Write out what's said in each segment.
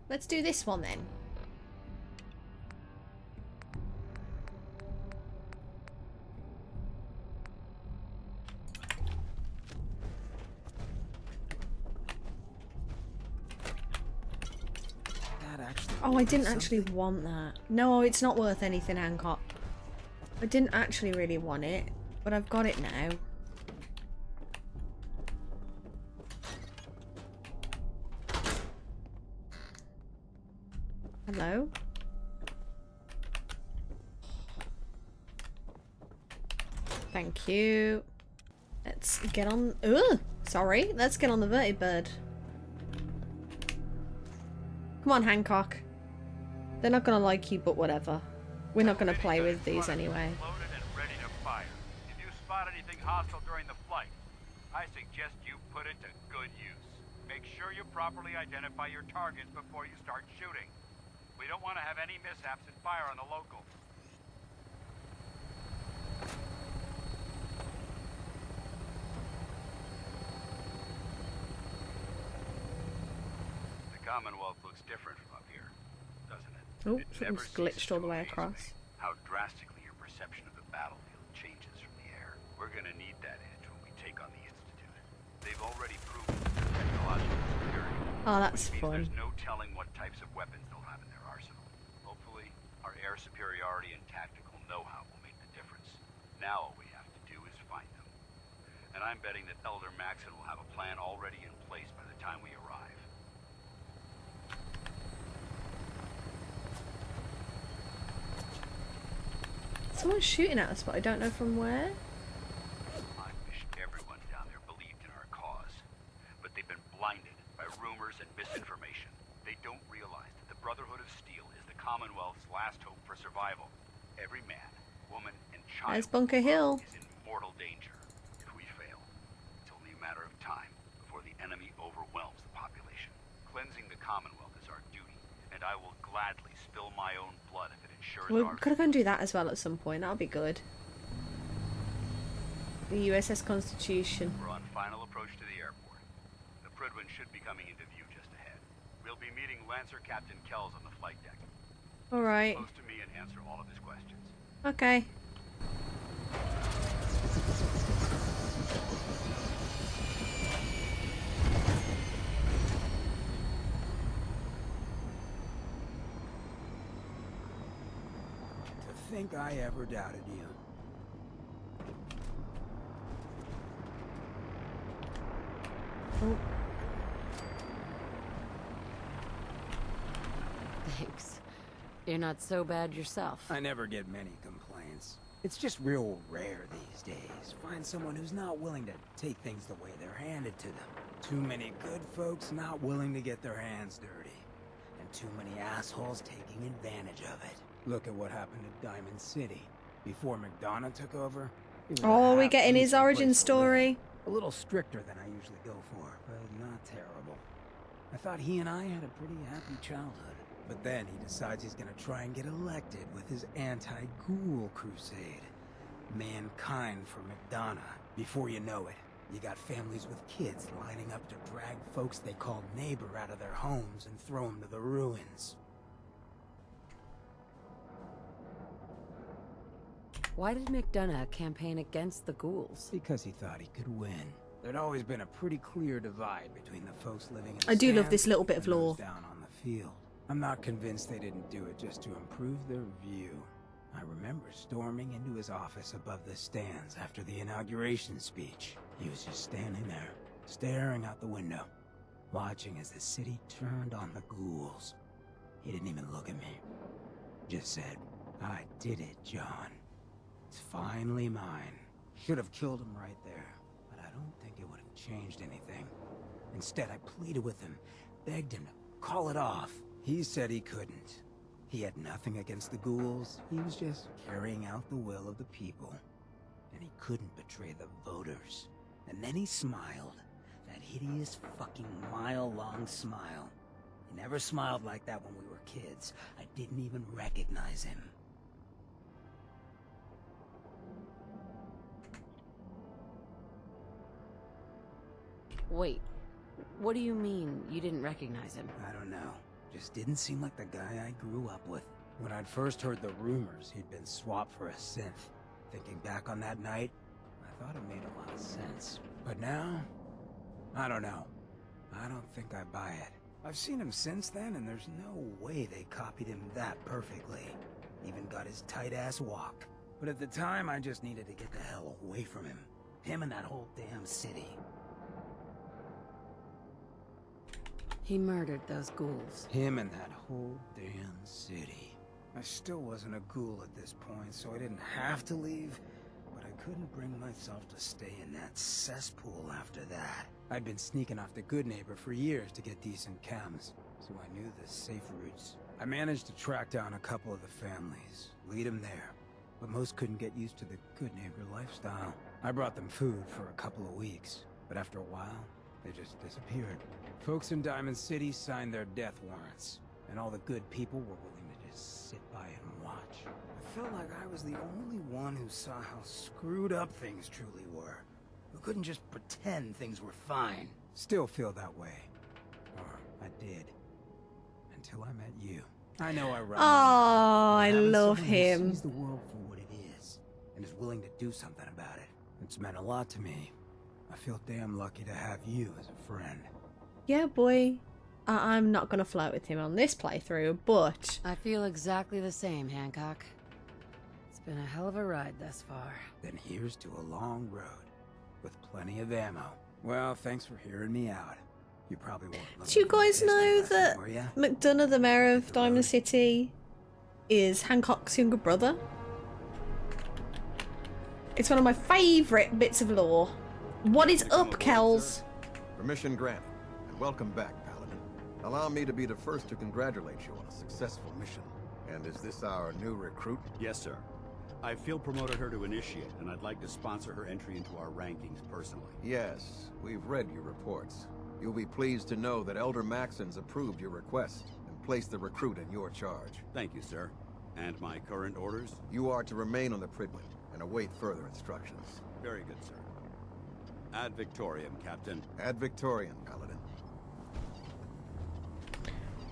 Let's do this one then. Oh, I didn't actually want that. No, it's not worth anything, Hancock. I didn't actually really want it, but I've got it now. Hello? Thank you. Let's get on... Ugh! Sorry. Let's get on the vertibird. Come on, Hancock. They're not gonna like you, but whatever. We're not gonna play with these anyway. Loaded and ready to fire. If you spot anything hostile during the flight, I suggest you put it to good use. Make sure you properly identify your targets before you start shooting. We don't want to have any mishaps and fire on the locals. The Commonwealth looks different from up here, doesn't it? Oh, It never something's glitched all the way ceases to amaze across. me how drastically your perception of the battlefield changes from the air. We're gonna need that edge when we take on the Institute. They've already proven their technological superiority. Oh, that's which means fun. there's no telling what types of weapons they'll have in their arsenal. Hopefully, our air superiority and tactical know-how will make the difference. Now all we have to do is find them. And I'm betting that Elder Maxon will have a plan already in place by the time we arrive. Someone's shooting at us, but I don't know from where. I wish everyone down there believed in our cause. But they've been blinded by rumors and misinformation. They don't realize that the Brotherhood of Steel is the Commonwealth's last hope for survival. Every man, woman, and child There's Bunker Hill. is in mortal danger. If we fail, it's only a matter of time before the enemy overwhelms the population. Cleansing the Commonwealth is our duty, and I will gladly spill my own blood if it ensures We our... could have gone do that as well at some point. That'll be good. The USS Constitution. We're on final approach to the airport. The Prydwen should be coming into view just ahead. We'll be meeting Lancer Captain Kells on the flight deck. Alright. Close to me and answer all of his questions. Okay. To think I ever doubted you. Oh. Thanks. You're not so bad yourself. I never get many complaints. It's just real rare these days. Find someone who's not willing to take things the way they're handed to them. Too many good folks not willing to get their hands dirty. And too many assholes taking advantage of it. Look at what happened at Diamond City. Before McDonough took over, it was a Oh, we getting his half-decent origin place to live. story. A little stricter than I usually go for, but not terrible. I thought he and I had a pretty happy childhood. But then he decides he's gonna try and get elected with his anti-ghoul crusade. Mankind for McDonough. Before you know it, you got families with kids lining up to drag folks they called neighbor out of their homes and throw them to the ruins. Why did McDonough campaign against the ghouls? Because he thought he could win. There'd always been a pretty clear divide between the folks living in the I do love stands this little bit of and those lore. down on the field. I'm not convinced they didn't do it just to improve their view. I remember storming into his office above the stands after the inauguration speech. He was just standing there, staring out the window, watching as the city turned on the ghouls. He didn't even look at me. Just said, "I did it, John. It's finally mine." Should have killed him right there, but I don't think it would have changed anything. Instead, I pleaded with him, begged him to call it off. He said he couldn't. He had nothing against the ghouls. He was just carrying out the will of the people. And he couldn't betray the voters. And then he smiled. That hideous fucking mile-long smile. He never smiled like that when we were kids. I didn't even recognize him. Wait, what do you mean you didn't recognize him? I don't know. Just didn't seem like the guy I grew up with. When I'd first heard the rumors he'd been swapped for a synth, thinking back on that night, I thought it made a lot of sense. But now, I don't know. I don't think I buy it. I've seen him since then, and there's no way they copied him that perfectly. Even got his tight-ass walk. But at the time, I just needed to get the hell away from him. Him and that whole damn city. He murdered those ghouls. Him and that whole damn city. I still wasn't a ghoul at this point, so I didn't have to leave, but I couldn't bring myself to stay in that cesspool after that. I'd been sneaking off the Good Neighbor for years to get decent chems, so I knew the safe routes. I managed to track down a couple of the families, lead them there, but most couldn't get used to the Good Neighbor lifestyle. I brought them food for a couple of weeks, but after a while, they just disappeared. Folks in Diamond City signed their death warrants, and all the good people were willing to just sit by and watch. I felt like I was the only one who saw how screwed up things truly were, who couldn't just pretend things were fine. Still feel that way. Or I did. Until I met you. I know I run. Oh, I love someone who him. sees the world for what it is, and is willing to do something about it. It's meant a lot to me. I feel damn lucky to have you as a friend. Yeah, boy. I'm not gonna flirt with him on this playthrough, but... I feel exactly the same, Hancock. It's been a hell of a ride thus far. Then here's to a long road, with plenty of ammo. Well, thanks for hearing me out. You probably won't. Do you guys know that McDonough, the mayor of Diamond City, is Hancock's younger brother? It's one of my favourite bits of lore. What is up, Kells? Permission granted, and welcome back, Paladin. Allow me to be the first to congratulate you on a successful mission. And is this our new recruit? Yes, sir. I field promoted her to initiate, and I'd like to sponsor her entry into our rankings personally. Yes, we've read your reports. You'll be pleased to know that Elder Maxon's approved your request and placed the recruit in your charge. Thank you, sir. And my current orders? You are to remain on the Prydwen and await further instructions. Very good, sir. Ad Victoriam, Captain. Ad Victoriam, Paladin.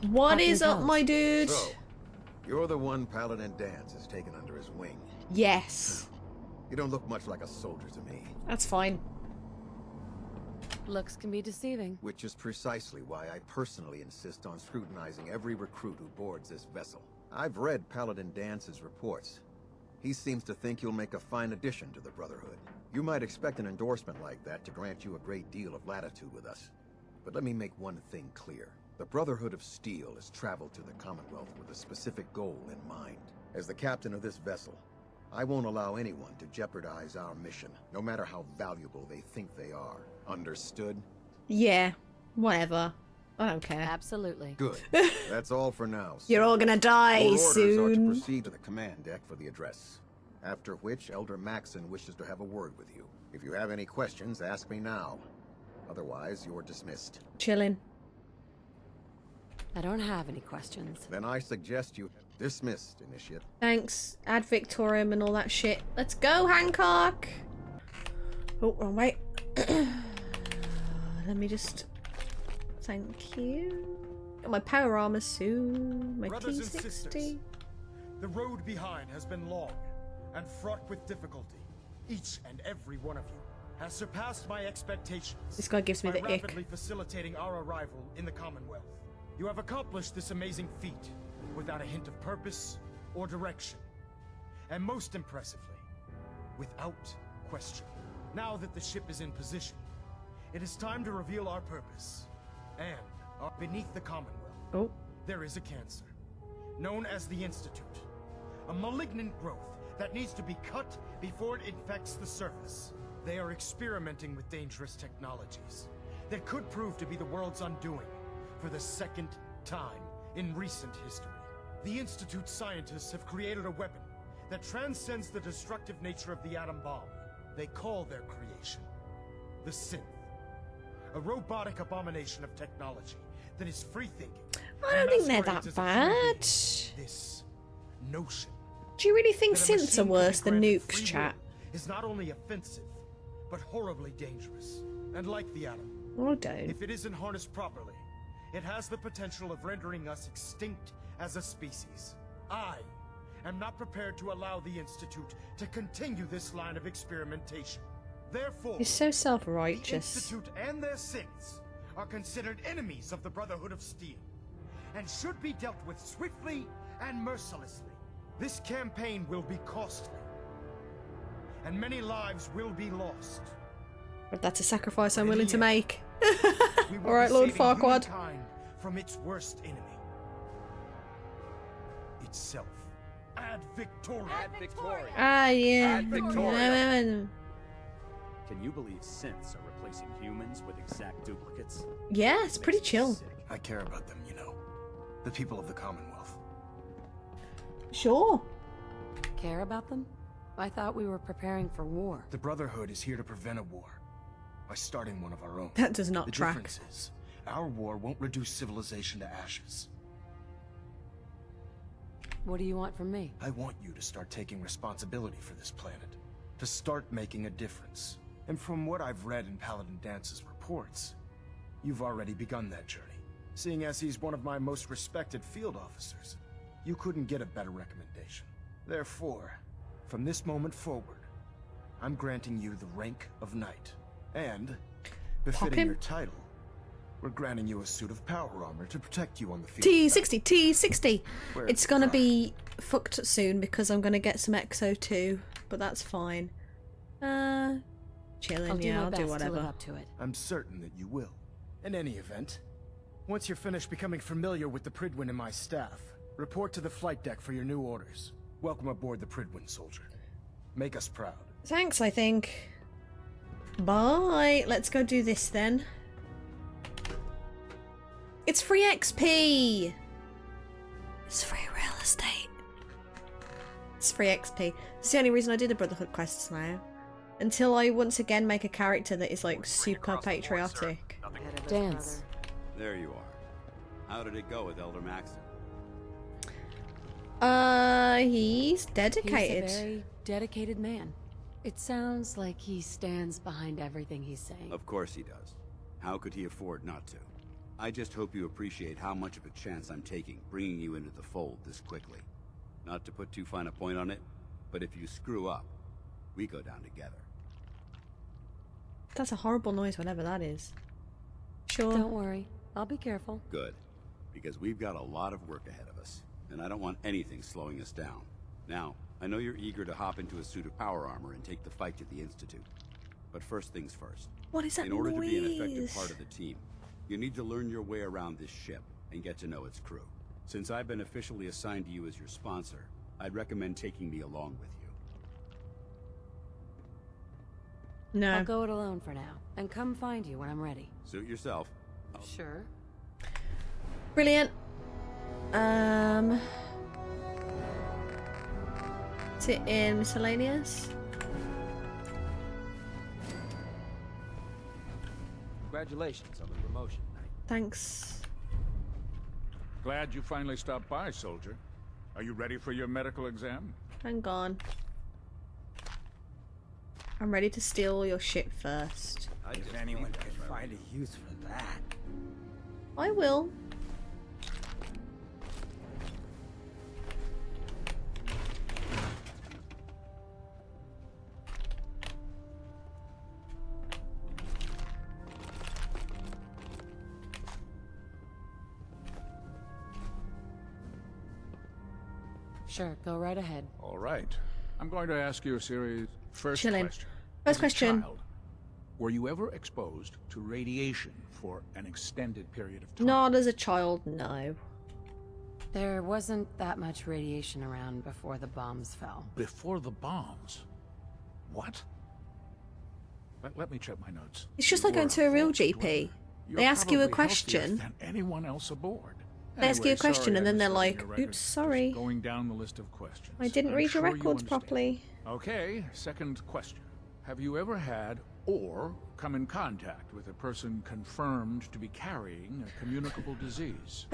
What is up, my dude? So, you're the one Paladin Danse has taken under his wing. Yes. You don't look much like a soldier to me. That's fine. Looks can be deceiving. Which is precisely why I personally insist on scrutinizing every recruit who boards this vessel. I've read Paladin Dance's reports. He seems to think you'll make a fine addition to the Brotherhood. You might expect an endorsement like that to grant you a great deal of latitude with us. But let me make one thing clear. The Brotherhood of Steel has traveled to the Commonwealth with a specific goal in mind. As the captain of this vessel, I won't allow anyone to jeopardize our mission, no matter how valuable they think they are. Understood? Yeah, whatever. I don't care. Absolutely. Good. That's all for now. You're all gonna die Your orders are to soon. proceed to the command deck for the address. After which, Elder Maxon wishes to have a word with you. If you have any questions, ask me now. Otherwise, you're dismissed. Chilling. I don't have any questions. Then I suggest you dismissed, Initiate. Thanks. Ad Victoriam and all that shit. Let's go, Hancock! Oh, wrong way. Let me just... Thank you. Got my power armor soon. My Brothers and T60. sisters, the road behind has been long and fraught with difficulty. Each and every one of you has surpassed my expectations. This guy gives me by the ick. rapidly facilitating our arrival in the Commonwealth. You have accomplished this amazing feat without a hint of purpose or direction. And most impressively, without question. Now that the ship is in position, it is time to reveal our purpose. And beneath the Commonwealth, Oh. there is a cancer, known as the Institute. A malignant growth that needs to be cut before it infects the surface. They are experimenting with dangerous technologies that could prove to be the world's undoing for the second time in recent history. The Institute scientists have created a weapon that transcends the destructive nature of the atom bomb. They call their creation the Synth. A robotic abomination of technology that is free-thinking. I don't think they're that bad. This notion. Do you really think that a synths machine are can worse be than granted nukes, free chat? will is not only offensive, but horribly dangerous. And like the atom, Oh, don't. if it isn't harnessed properly, It has the potential of rendering us extinct as a species. I am not prepared to allow the Institute to continue this line of experimentation. Therefore, You're so the self-righteous. Institute and their synths are considered enemies of the Brotherhood of Steel, and should be dealt with swiftly and mercilessly. This campaign will be costly, and many lives will be lost. But that's a sacrifice I'm In the willing to end, make. We will Alright, be Lord saving Farquaad. humankind from its worst enemy. Itself. Ad Victoriam. Ad Victoriam. Ah, yeah. Ad Victoriam. Can you believe synths are replacing humans with exact duplicates? Yeah, it's pretty Makes me chill. sick. I care about them, you know. The people of the Commonwealth. Sure. Care about them? I thought we were preparing for war. The Brotherhood is here to prevent a war by starting one of our own. That does not The track. difference is, our war won't reduce civilization to ashes. What do you want from me? I want you to start taking responsibility for this planet. To start making a difference. And from what I've read in Paladin Dance's reports, you've already begun that journey. Seeing as he's one of my most respected field officers, you couldn't get a better recommendation. Therefore, from this moment forward, I'm granting you the rank of Knight. And, befitting him. your title, we're granting you a suit of power armor to protect you on the field. T60, T60. Where's It's the gonna pride? be fucked soon because I'm gonna get some Exo too, but that's fine. Chilling, I'll do yeah, my I'll best do to live whatever. up to it. I'm certain that you will. In any event, once you're finished becoming familiar with the Prydwen and my staff, report to the flight deck for your new orders. Welcome aboard the Prydwen, soldier. Make us proud. Thanks, I think. Bye. Let's go do this then. It's free XP. It's free real estate. It's free XP. It's the only reason I do the Brotherhood quests now. Until I once again make a character that is like super patriotic. Dance. There you are. How did it go with Elder Maxon? He's dedicated. He's a very dedicated man. It sounds like he stands behind everything he's saying. Of course he does. How could he afford not to? I just hope you appreciate how much of a chance I'm taking, bringing you into the fold this quickly. Not to put too fine a point on it, but if you screw up, we go down together. That's a horrible noise, whatever that is. Sure. Don't worry. I'll be careful. Good. Because we've got a lot of work ahead of us, and I don't want anything slowing us down. Now, I know you're eager to hop into a suit of power armor and take the fight to the Institute. But first things first. What is that In order noise? to be an effective part of the team, you need to learn your way around this ship and get to know its crew. Since I've been officially assigned to you as your sponsor, I'd recommend taking me along with you. No. I'll go it alone for now, and come find you when I'm ready. Suit yourself. Sure. Brilliant. Is it in miscellaneous? Congratulations on the promotion, Knight. Thanks. Glad you finally stopped by, soldier. Are you ready for your medical exam? Hang on. I'm ready to steal all your shit first. If anyone could find a use for that. I will. Sure, go right ahead. All right. I'm going to ask you a series. First Chilling. question. First As a question. child, were you ever exposed to radiation for an extended period of time? Not as a child, no. There wasn't that much radiation around before the bombs fell. Before the bombs? What? Let me check my notes. It's just You like going were to a real vault GP. dweller. They You're ask you a probably healthier question. than anyone else aboard. They ask you a Anyway, question sorry and I then they're disturbed like, your records. oops, sorry. Just going down the list of questions. I didn't I'm read your sure you records understand. properly. Okay, second question. Have you ever had or come in contact with a person confirmed to be carrying a communicable disease?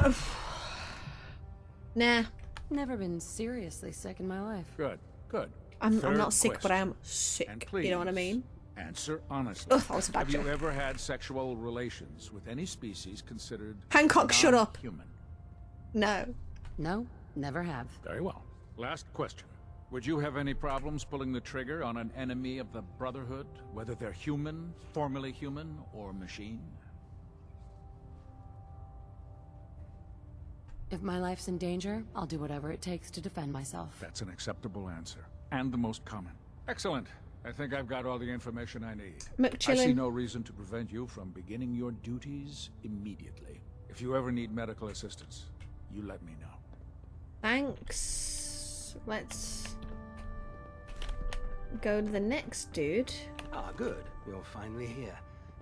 Nah, Never been seriously sick in my life. Good, good. I'm Third not sick, but I am question. sick. And You know what I please, mean? Answer honestly. Ugh, that was a bad Have you joke. ever had sexual relations with any species considered Hancock, shut up. non-human? No. No, never have. Very well. Last question. Would you have any problems pulling the trigger on an enemy of the Brotherhood, whether they're human, formerly human, or machine? If my life's in danger, I'll do whatever it takes to defend myself. That's an acceptable answer, and the most common. Excellent. I think I've got all the information I need. I see McChillin. no reason to prevent you from beginning your duties immediately. If you ever need medical assistance, you let me know. Thanks. Let's go to the next dude. Ah, good. You're finally here.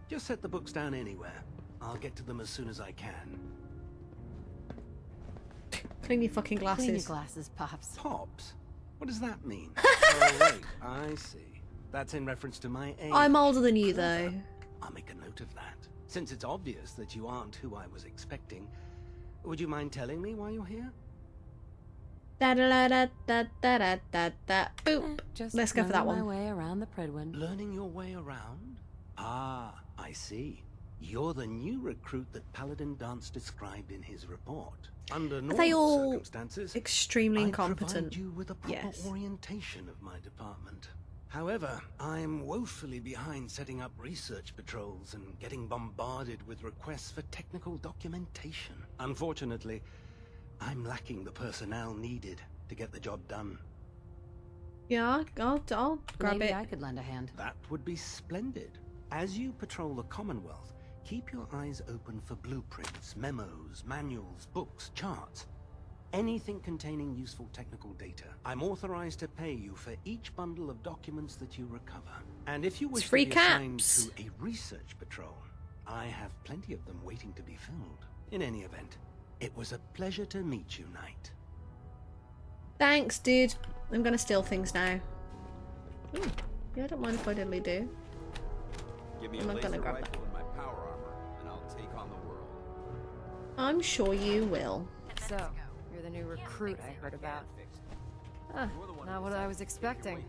Just set the books down anywhere. I'll get to them as soon as I can. Clean your fucking glasses. Clean your glasses, Pops. Pops? What does that mean? Oh, wait. I see. That's in reference to my age. I'm older than you, though. I'll make a note of that. Since it's obvious that you aren't who I was expecting, would you mind telling me why you're here? Da da da da da da da da. Boop. Just Let's go for that learning one. my way around the Prydwen. Learning your way around? Ah, I see. You're the new recruit that Paladin Dance described in his report. Under Are they normal all circumstances, extremely I'd incompetent? provide you with a proper Yes. orientation of my department. However, I'm woefully behind setting up research patrols and getting bombarded with requests for technical documentation. Unfortunately, I'm lacking the personnel needed to get the job done. Yeah, I'll grab Maybe it. I could lend a hand. That would be splendid. As you patrol the Commonwealth, keep your eyes open for blueprints, memos, manuals, books, charts. Anything containing useful technical data. I'm authorized to pay you for each bundle of documents that you recover. And if you wish free to be assigned caps. to a research patrol, I have plenty of them waiting to be filled. In any event, it was a pleasure to meet you, Knight. Thanks, dude. I'm gonna steal things now. Ooh. Yeah, I don't mind if I diddly do. Give me I'm a not gonna laser grab rifle and my power armor, and I'll take on the world. I'm sure you will. So, you're the new recruit I heard about. Huh, not what I was expecting.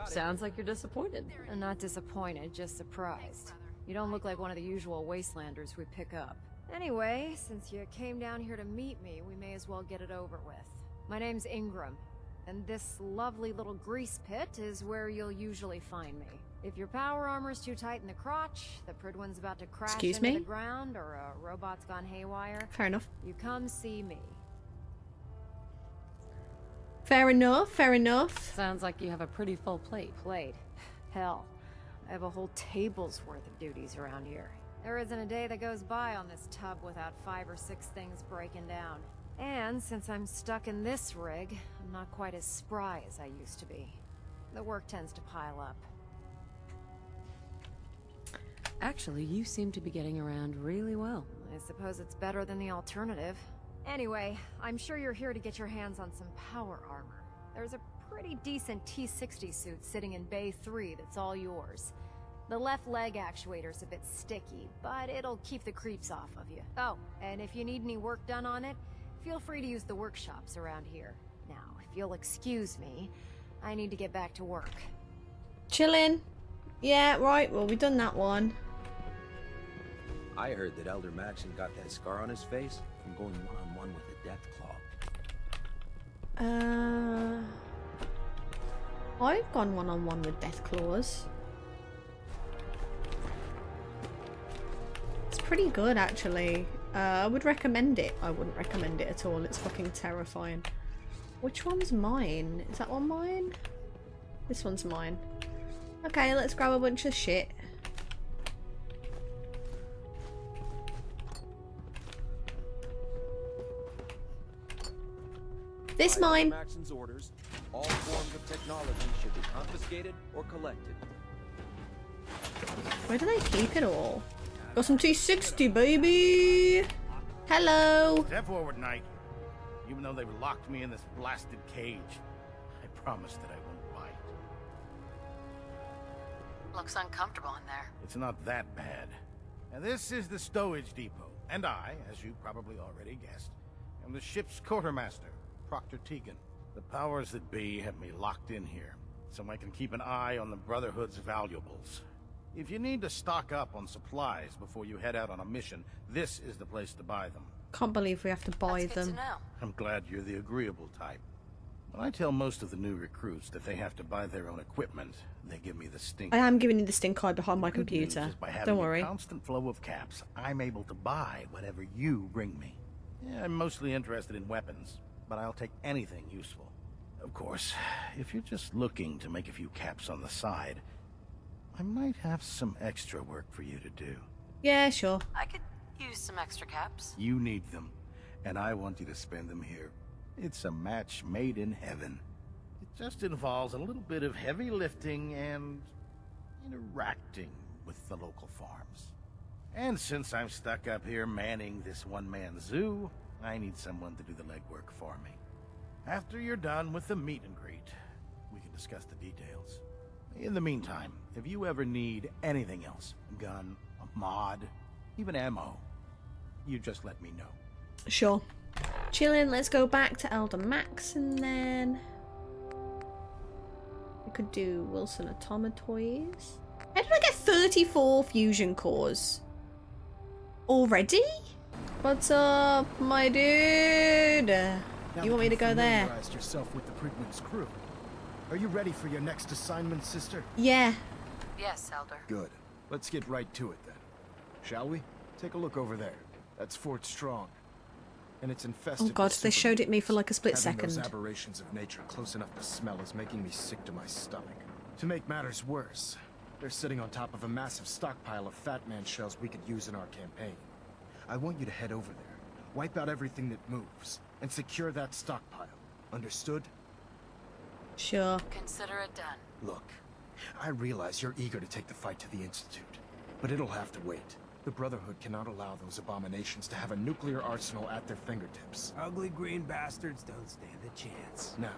Sounds like you're disappointed. I'm not disappointed, just surprised. You don't look like one of the usual wastelanders we pick up. Anyway, since you came down here to meet me, we may as well get it over with. My name's Ingram, and this lovely little grease pit is where you'll usually find me. If your power armor's too tight in the crotch, the Prydwen's about to crash Excuse into me? the ground, or a robot's gone haywire, Fair enough. you come see me. Fair enough. Fair enough. Sounds like you have a pretty full plate. Played. Hell, I have a whole table's worth of duties around here. There isn't a day that goes by on this tub without 5 or 6 things breaking down. And since I'm stuck in this rig, I'm not quite as spry as I used to be. The work tends to pile up. Actually, you seem to be getting around really well. I suppose it's better than the alternative. Anyway, I'm sure you're here to get your hands on some power armor. There's a pretty decent T-60 suit sitting in Bay 3 that's all yours. The left leg actuator's a bit sticky, but it'll keep the creeps off of you. Oh, and if you need any work done on it, feel free to use the workshops around here. Now, if you'll excuse me, I need to get back to work. Chillin'. Yeah, right. Well, we done that one. I heard that Elder Maxon got that scar on his face from going one-on-one with the Deathclaw. I've gone one-on-one with Deathclaws. It's pretty good, actually. I would recommend it. I wouldn't recommend it at all. It's fucking terrifying. Which one's mine? Is that one mine? This one's mine. Okay, let's grab a bunch of shit. This mine. Maxon's orders, all forms of technology should be confiscated or collected. Where do they keep it all? Got some T60, baby! Hello! Step forward, Knight. Even though they've locked me in this blasted cage, I promise that I won't bite. Looks uncomfortable in there. It's not that bad. Now, this is the stowage depot, and I, as you probably already guessed, am the ship's quartermaster, Proctor Tegan. The powers that be have me locked in here, so I can keep an eye on the Brotherhood's valuables. If you need to stock up on supplies before you head out on a mission, this is the place to buy them. Can't believe we have to buy them. I'm glad you're the agreeable type. When I tell most of the new recruits that they have to buy their own equipment, they give me the stink. I am giving you the stink eye behind my The good news computer. is by having Don't worry. a constant flow of caps, I'm able to buy whatever you bring me. Yeah, I'm mostly interested in weapons, but I'll take anything useful. Of course, if you're just looking to make a few caps on the side, I might have some extra work for you to do. Yeah, sure. I could use some extra caps. You need them, and I want you to spend them here. It's a match made in heaven. It just involves a little bit of heavy lifting and interacting with the local farms. And since I'm stuck up here manning this one-man zoo, I need someone to do the legwork for me. After you're done with the meet and greet, we can discuss the details. In the meantime, if you ever need anything else, a gun, a mod, even ammo, you just let me know. Sure. Chillin', let's go back to Elder Max and then we could do Wilson Automatoys. How did I get 34 fusion cores? Already? What's up, my dude? You want me to go there? Familiarized yourself with the Prydwen's crew. Are you ready for your next assignment, sister? Yeah. Yes, Elder. Good. Let's get right to it then. Shall we? Take a look over there. That's Fort Strong. And it's infested. Oh god, with they showed it me for like a split Having those second. aberrations of nature close enough to smell is making me sick to my stomach. To make matters worse, they're sitting on top of a massive stockpile of Fat Man shells we could use in our campaign. I want you to head over there, wipe out everything that moves, and secure that stockpile. Understood? Sure. Consider it done. Look, I realize you're eager to take the fight to the Institute, but it'll have to wait. The Brotherhood cannot allow those abominations to have a nuclear arsenal at their fingertips. Ugly green bastards don't stand a chance. Now,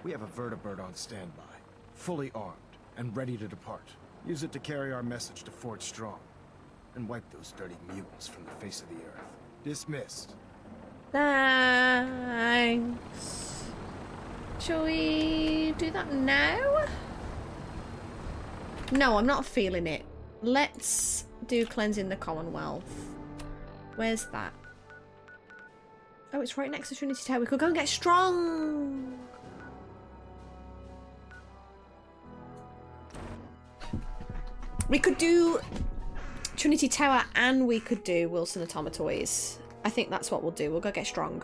we have a vertibird on standby, fully armed, and ready to depart. Use it to carry our message to Fort Strong, and wipe those dirty mutants from the face of the earth. Dismissed. Thanks. Shall we do that now? No, I'm not feeling it. Let's do cleansing the Commonwealth. Where's that? Oh, it's right next to Trinity Tower. We could go and get strong. We could do Trinity Tower and we could do Wilson Automatoys. I think that's what we'll do. We'll go get strong.